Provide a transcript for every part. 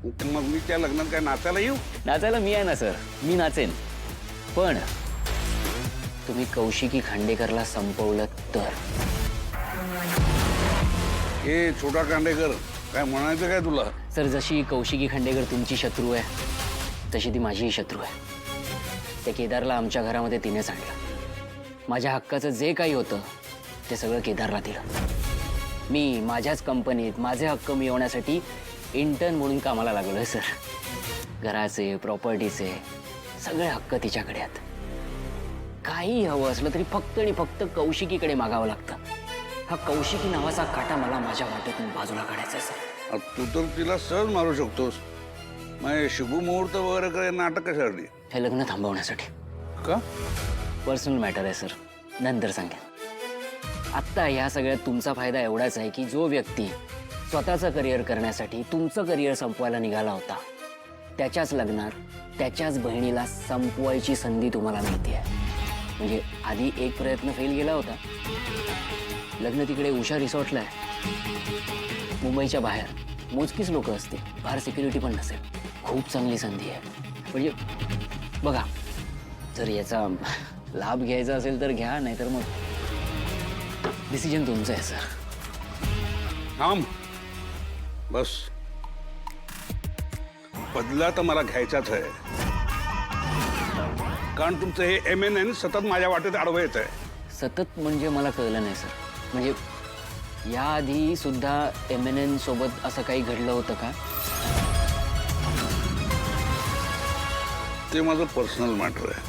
मग मी त्या लग्नात काय नाचायला येऊ? नाचायला मी आहे ना सर, मी नाचेन. पण तुम्ही कौशिकी खांडेकरला संपवलं तर. ए छोटा खांडेकर, काय म्हणायचं काय तुला? सर, जशी कौशिकी खांडेकर तुमची शत्रू आहे तशी ती माझीही शत्रू आहे. त्या केदारला आमच्या घरामध्ये तिनेच आणलं. माझ्या हक्काचं जे काही होतं ते सगळं केदारला दिलं. मी माझ्याच कंपनीत माझे हक्क मिळवण्यासाठी इंटर्न म्हणून कामाला लागलोय सर. घराचे, प्रॉपर्टीचे सगळे हक्क तिच्याकडे आहेत. काही हवं असलं तरी फक्त आणि फक्त कौशिकीकडे मागावं लागतं. हा कौशिकी नावाचा काटा मला माझ्या वाटेतून बाजूला काढायचा आहे सर. तू तर तिला सहज मारू शकतोस. मग शुभ मुहूर्त वगैरे काय नाटक कशासाठी? हे लग्न थांबवण्यासाठी. का? पर्सनल मॅटर आहे सर, नंतर सांगेन. आत्ता ह्या सगळ्यात तुमचा फायदा एवढाच आहे की जो व्यक्ती स्वतःचं करिअर करण्यासाठी तुमचं करिअर संपवायला निघाला होता त्याच्याच लग्नात त्याच्याच बहिणीला संपवायची संधी तुम्हाला मिळते आहे. म्हणजे आधी एक प्रयत्न फेल गेला होता. लग्न तिकडे उषा रिसॉर्टला आहे, मुंबईच्या बाहेर. मोजकीच लोक असतील, फार सिक्युरिटी पण नसेल. खूप चांगली संधी आहे. म्हणजे बघा, जर याचा लाभ घ्यायचा असेल तर घ्या, नाहीतर मग डिसिजन तुमचं आहे सर. थांब बस. बदला तर मला घ्यायचाच आहे, कारण तुमचं हे MNN सतत माझ्या वाटेत आडवं येत आहे. सतत म्हणजे मला कळलं नाही सर. म्हणजे याआधी सुद्धा MNN सोबत असं काही घडलं होतं का? ते माझं पर्सनल मॅटर आहे,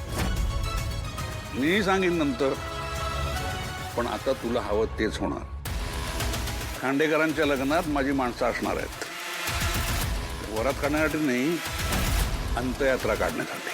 मी सांगेन नंतर. पण आता तुला हवं तेच होणार. खांडेकरांच्या लग्नात माझी माणसं असणार आहेत. वरात काढण्यासाठी नाही, अंत्ययात्रा काढण्यासाठी.